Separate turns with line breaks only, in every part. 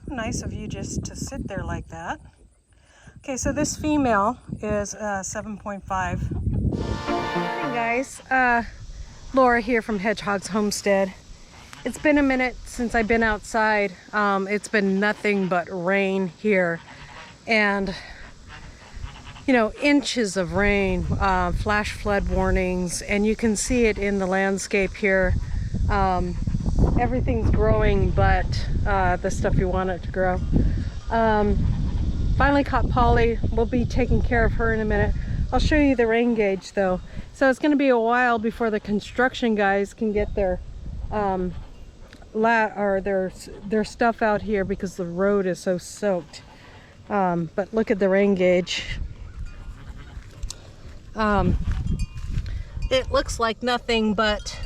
Nice of you just to sit there like that. Okay, so this female is 7.5. Hey guys, Laura here from Hedgehog's Homestead. It's been a minute since I've been outside. It's been nothing but rain here, and you know, inches of rain, flash flood warnings, and you can see it in the landscape here. Everything's growing but the stuff you want it to grow. Finally caught Polly. We'll be taking care of her in a minute. I'll show you the rain gauge though. So it's going to be a while before the construction guys can get their their stuff out here because the road is so soaked. But look at the rain gauge. It looks like nothing, but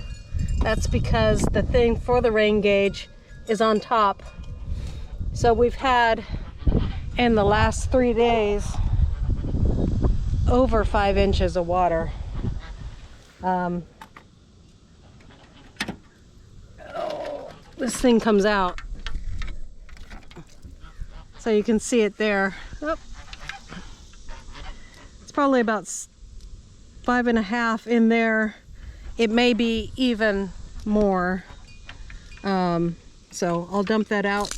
that's because the thing for the rain gauge is on top. So we've had, in the last 3 days, over 5 inches of water. This thing comes out, so you can see it there. Oh. It's probably about 5.5 in there. It may be even more. So I'll dump that out.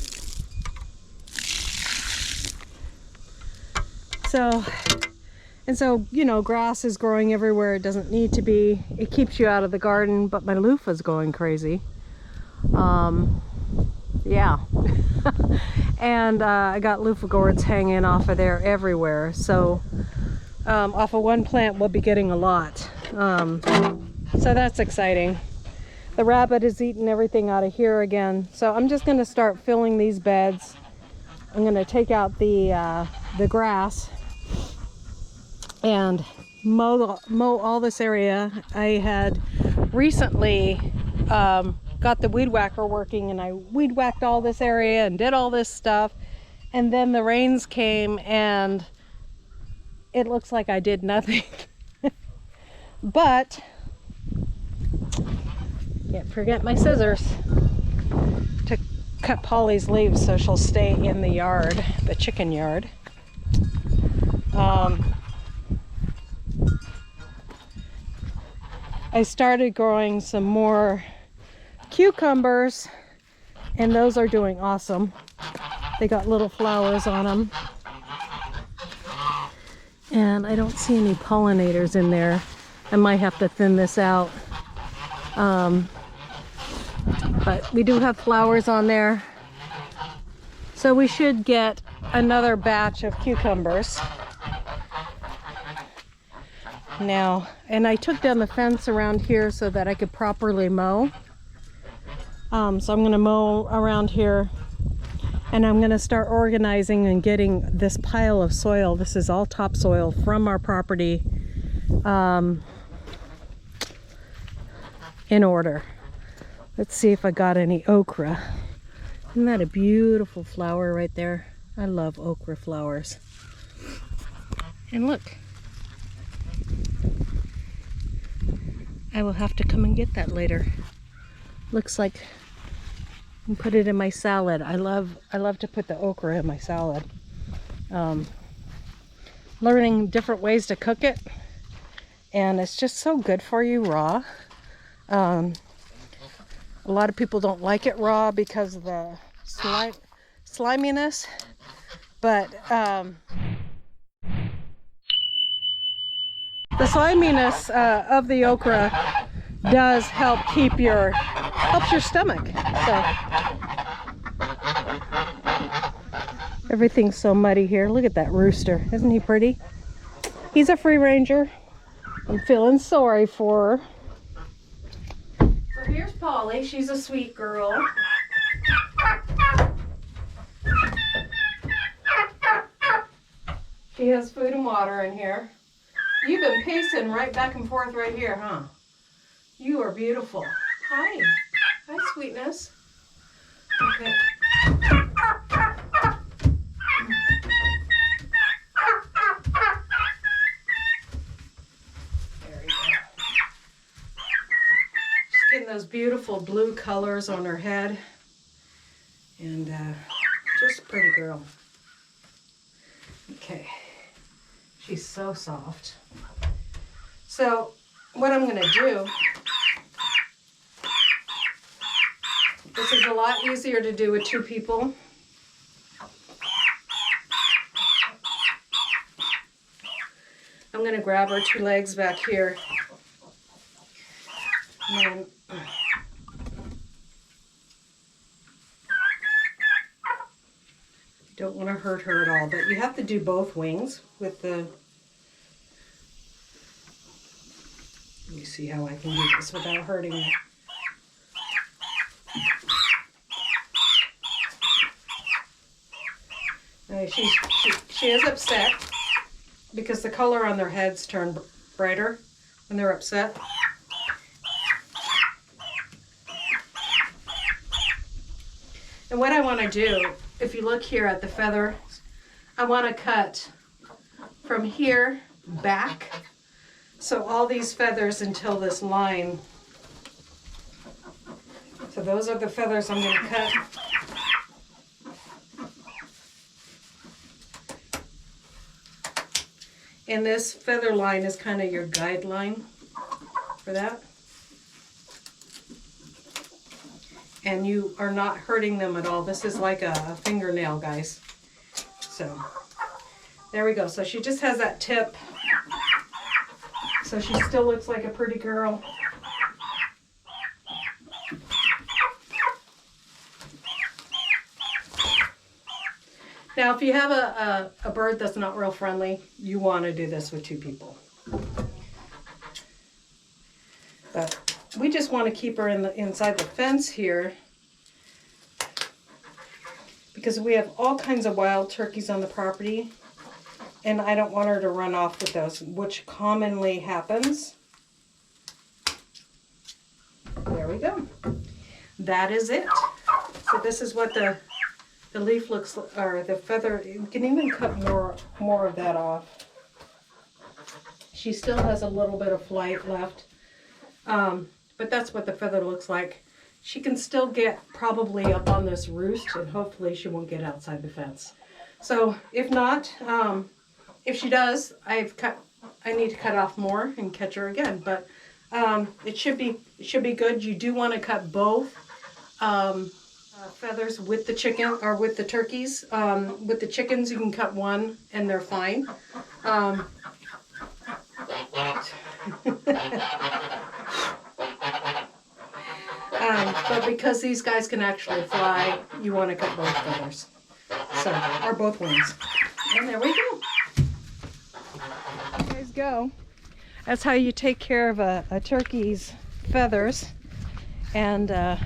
So, you know, grass is growing everywhere it doesn't need to be. It keeps you out of the garden, but my loofah's going crazy. Yeah. And I got loofah gourds hanging off of there everywhere. So off of one plant we'll be getting a lot. So that's exciting. The rabbit is eating everything out of here again. So I'm just going to start filling these beds. I'm going to take out the grass and mow all this area. I had recently got the weed whacker working, and I weed whacked all this area and did all this stuff. And then the rains came and it looks like I did nothing. But can't forget my scissors to cut Polly's leaves so she'll stay in the yard, the chicken yard. I started growing some more cucumbers, and those are doing awesome. They got little flowers on them. And I don't see any pollinators in there. I might have to thin this out. But we do have flowers on there. So we should get another batch of cucumbers. Now, and I took down the fence around here so that I could properly mow. So I'm going to mow around here, and I'm going to start organizing and getting this pile of soil. This is all topsoil from our property in order. Let's see if I got any okra. Isn't that a beautiful flower right there? I love okra flowers. And look, I will have to come and get that later. Looks like I can put it in my salad. I love to put the okra in my salad. Learning different ways to cook it, and it's just so good for you raw. A lot of people don't like it raw because of the sliminess, but the sliminess of the okra does helps your stomach. So everything's so muddy here. Look at that rooster. Isn't he pretty? He's a free ranger. I'm feeling sorry for her. So here's Polly. She's a sweet girl. She has food and water in here. You've been pacing right back and forth right here, huh? You are beautiful. Hi. Hi, sweetness. Okay. There you go. She's getting those beautiful blue colors on her head. And Just a pretty girl. Okay. She's so soft. So what I'm going to do, this is a lot easier to do with 2 people. I'm going to grab her 2 legs back here. And then don't want to hurt her at all, but you have to do both wings with the... Let me see how I can do this without hurting her. She is upset because the color on their heads turn brighter when they're upset. And what I want to do, if you look here at the feather, I want to cut from here back. So all these feathers until this line. So those are the feathers I'm going to cut. And this feather line is kind of your guideline for that. And you are not hurting them at all. This is like a fingernail, guys. So there we go. So she just has that tip. So she still looks like a pretty girl. Now, if you have a bird that's not real friendly, you want to do this with 2 people. But we just want to keep her inside the fence here because we have all kinds of wild turkeys on the property. And I don't want her to run off with those, which commonly happens. There we go. That is it. So this is what the leaf looks like, or the feather. You can even cut more of that off. She still has a little bit of flight left. But that's what the feather looks like. She can still get probably up on this roost, and hopefully she won't get outside the fence. So if not, if she does, I need to cut off more and catch her again. But it should be good. You do want to cut both feathers with the chicken or with the turkeys. With the chickens, you can cut one and they're fine. But because these guys can actually fly, you want to cut both feathers. So, or both wings. And there we go. There you go. That's how you take care of a turkey's feathers. And, oh,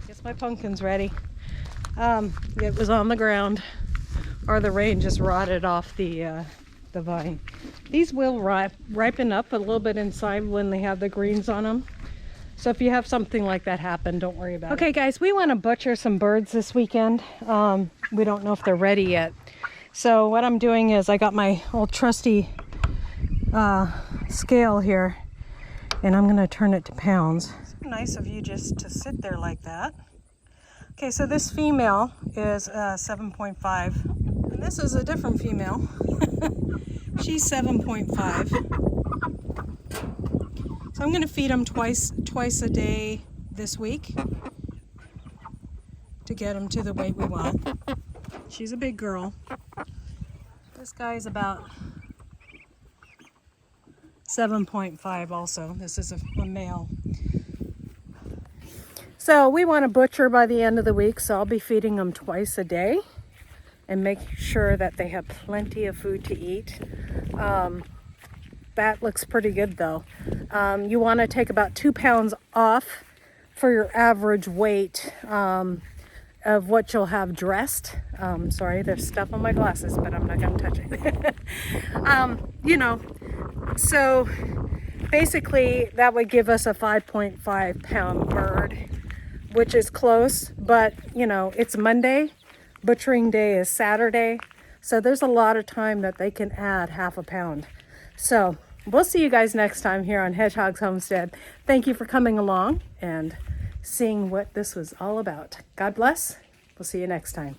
guess my pumpkin's ready. It was on the ground, or the rain just rotted off the vine. These will ripen up a little bit inside when they have the greens on them. So if you have something like that happen, don't worry about it. Okay guys, we want to butcher some birds this weekend. We don't know if they're ready yet. So what I'm doing is I got my old trusty scale here, and I'm going to turn it to pounds. It's nice of you just to sit there like that. Okay, so this female is 7.5. And this is a different female. She's 7.5. So I'm going to feed them twice a day this week to get them to the weight we want. She's a big girl. This guy is about 7.5 also. This is a male. So we want to butcher by the end of the week, so I'll be feeding them twice a day and make sure that they have plenty of food to eat. That looks pretty good though. You want to take about 2 pounds off for your average weight of what you'll have dressed. Sorry, there's stuff on my glasses, but I'm not going to touch it. You know, so basically that would give us a 5.5 pound bird, which is close, but you know, it's Monday, butchering day is Saturday, so there's a lot of time that they can add half a pound. So we'll see you guys next time here on Hedgehog's Homestead. Thank you for coming along and seeing what this was all about. God bless We'll see you next time.